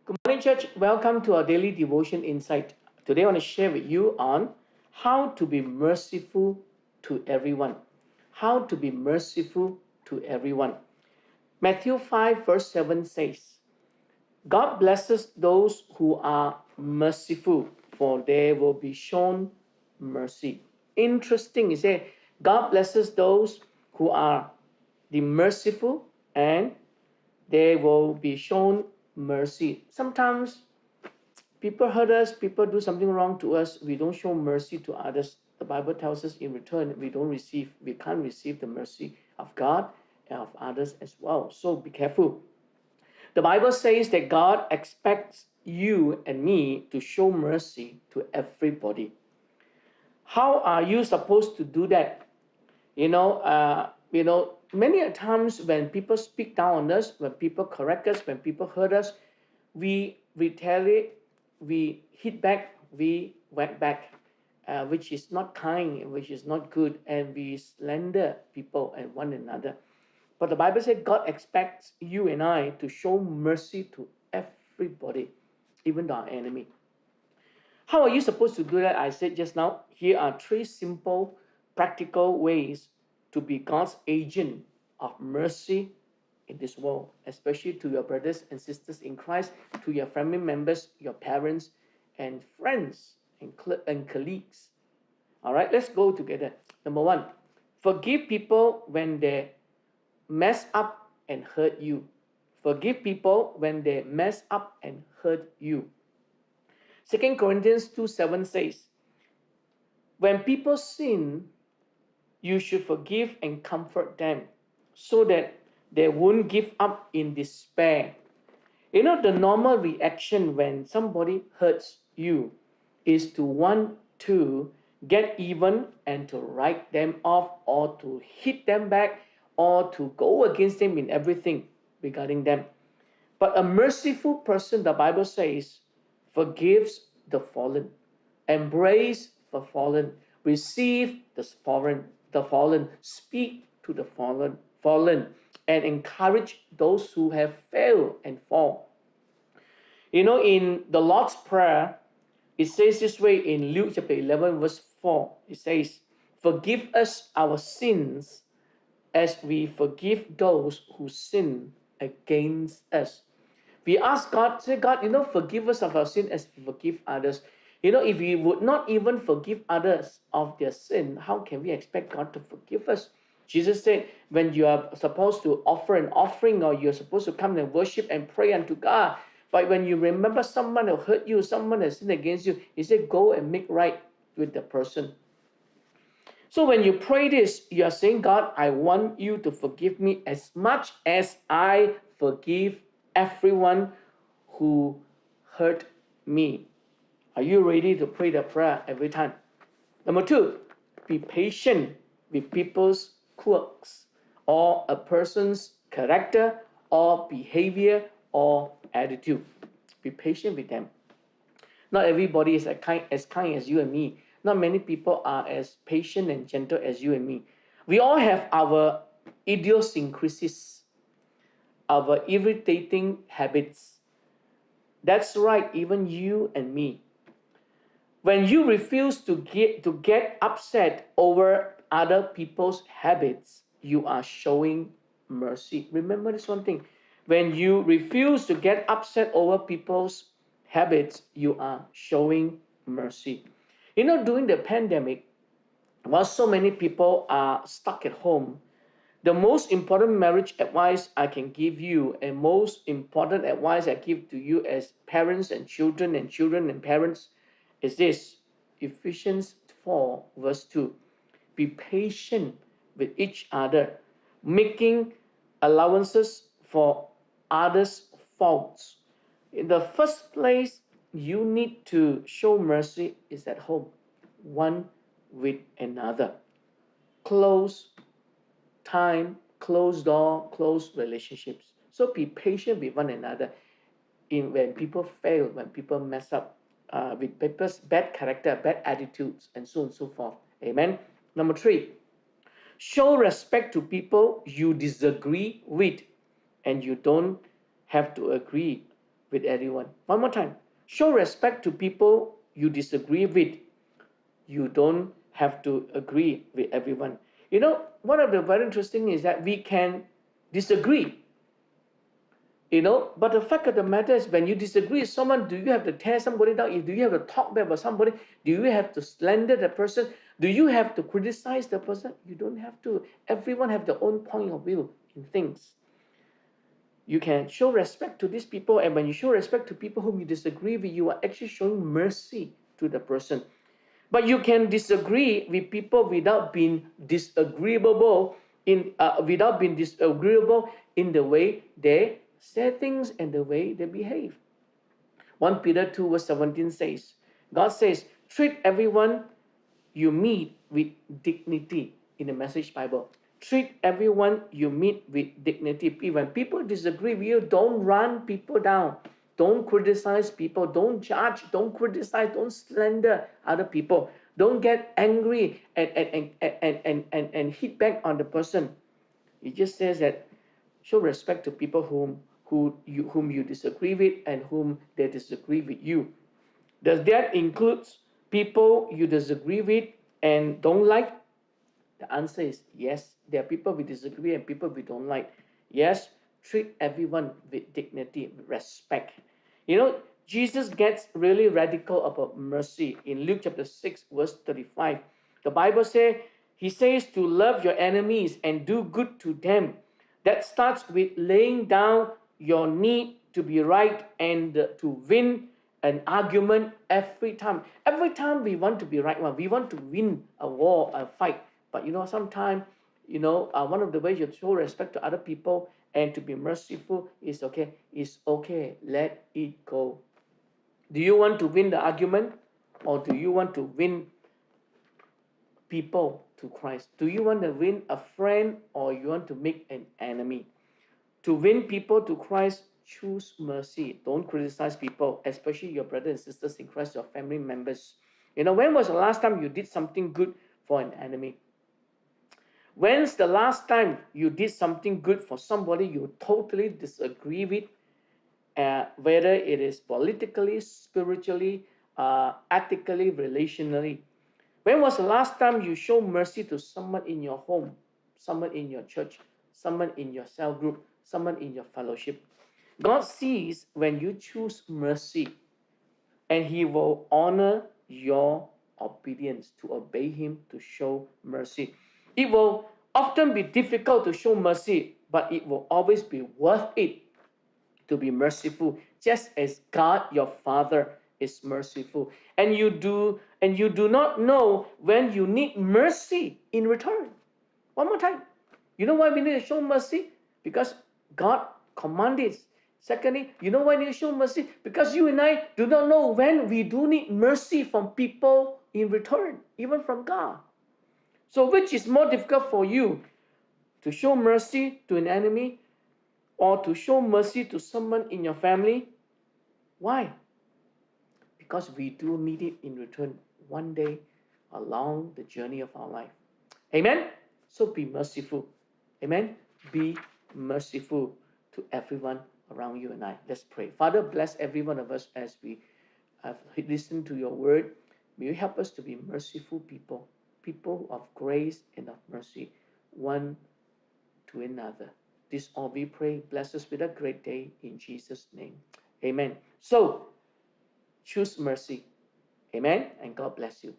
Good morning, church. Welcome to our daily devotion insight. Today, I want to share with you on how to be merciful to everyone. How to be merciful to everyone. Matthew 5, verse 7 says, God blesses those who are merciful, for they will be shown mercy. Interesting, he said, God blesses those who are the merciful, and they will be shown mercy. Sometimes people hurt us, people do something wrong to us, we don't show mercy to others. The Bible tells us in return, we can't receive the mercy of God and of others as well. So be careful. The Bible says that God expects you and me to show mercy to everybody. How are you supposed to do that? Many a times when people speak down on us, when people correct us, when people hurt us, we retaliate, we hit back, we whack back, which is not kind, which is not good, and we slander people and one another. But the Bible says God expects you and I to show mercy to everybody, even to our enemy. How are you supposed to do that? I said just now, here are three simple, practical ways to be God's agent of mercy in this world, especially to your brothers and sisters in Christ, to your family members, your parents, and friends and colleagues. All right, let's go together. Number one, forgive people when they mess up and hurt you. Forgive people when they mess up and hurt you. 2 Corinthians 2:7 says, when people sin, you should forgive and comfort them so that they won't give up in despair. The normal reaction when somebody hurts you is to want to get even and to write them off or to hit them back or to go against them in everything regarding them. But a merciful person, the Bible says, forgives the fallen, embrace the fallen, receive the fallen, speak to the fallen, and encourage those who have failed and fall. In the Lord's Prayer, it says this way in Luke chapter 11, verse 4. It says, forgive us our sins as we forgive those who sin against us. We ask God, say, God, forgive us of our sin as we forgive others. If we would not even forgive others of their sin, how can we expect God to forgive us? Jesus said, when you are supposed to offer an offering or you're supposed to come and worship and pray unto God, but when you remember someone who hurt you, someone has sinned against you, he said, go and make right with the person. So when you pray this, you are saying, God, I want you to forgive me as much as I forgive everyone who hurt me. Are you ready to pray the prayer every time? Number two, be patient with people's quirks or a person's character or behavior or attitude. Be patient with them. Not everybody is as kind as you and me. Not many people are as patient and gentle as you and me. We all have our idiosyncrasies, our irritating habits. That's right, even you and me. When you refuse to get upset over other people's habits, you are showing mercy. Remember this one thing. When you refuse to get upset over people's habits, you are showing mercy. During the pandemic, while so many people are stuck at home, the most important marriage advice I can give you, and most important advice I give to you as parents and children and parents, is this: Ephesians 4, verse 2. Be patient with each other, making allowances for others' faults. In the first place, you need to show mercy is at home, one with another. Close time, closed door, closed relationships. So be patient with one another when people fail, when people mess up, with people's bad character, bad attitudes, and so on and so forth. Amen. Number three, show respect to people you disagree with, and you don't have to agree with everyone. One more time. Show respect to people you disagree with. You don't have to agree with everyone. You know, one of the very interesting is that we can disagree, but the fact of the matter is, when you disagree with someone, do you have to tear somebody down? Do you have to talk bad about somebody? Do you have to slander the person? Do you have to criticize the person? You don't have to. Everyone have their own point of view in things. You can show respect to these people, and when you show respect to people whom you disagree with, you are actually showing mercy to the person. But you can disagree with people without being disagreeable in the way they say things and the way they behave. 1 Peter 2 verse 17 says, God says, treat everyone you meet with dignity in the Message Bible. Treat everyone you meet with dignity. When people disagree with you, don't run people down. Don't criticize people. Don't judge. Don't criticize. Don't slander other people. Don't get angry and hit back on the person. It just says that show respect to people whom you disagree with and whom they disagree with you. Does that include people you disagree with and don't like? The answer is yes. There are people we disagree and people we don't like. Yes, treat everyone with dignity, with respect. Jesus gets really radical about mercy in Luke chapter 6, verse 35. The Bible says, he says to love your enemies and do good to them. That starts with laying down your need to be right and to win an argument every time. Every time we want to be right, we want to win a war, a fight. But sometimes, one of the ways you show respect to other people and to be merciful is okay. It's okay. Let it go. Do you want to win the argument, or do you want to win people to Christ? Do you want to win a friend, or you want to make an enemy? To win people to Christ, choose mercy. Don't criticize people, especially your brothers and sisters in Christ, your family members. When was the last time you did something good for an enemy? When's the last time you did something good for somebody you totally disagree with, whether it is politically, spiritually, ethically, relationally? When was the last time you showed mercy to someone in your home, someone in your church, someone in your cell group, someone in your fellowship? God sees when you choose mercy, and He will honor your obedience to obey Him, to show mercy. It will often be difficult to show mercy, but it will always be worth it to be merciful, just as God your Father is merciful. And you do not know when you need mercy in return. One more time. You know why we need to show mercy? Because God commanded. Secondly, you know why we need to show mercy? Because you and I do not know when we do need mercy from people in return, even from God. So which is more difficult for you? To show mercy to an enemy, or to show mercy to someone in your family? Why? Because we do need it in return one day along the journey of our life. Amen? So be merciful. Amen? Be merciful to everyone around you and I. Let's pray. Father, bless every one of us as we have listened to your word. May you help us to be merciful people, people of grace and of mercy, one to another. This all we pray. Bless us with a great day in Jesus' name. Amen. So, choose mercy. Amen. And God bless you.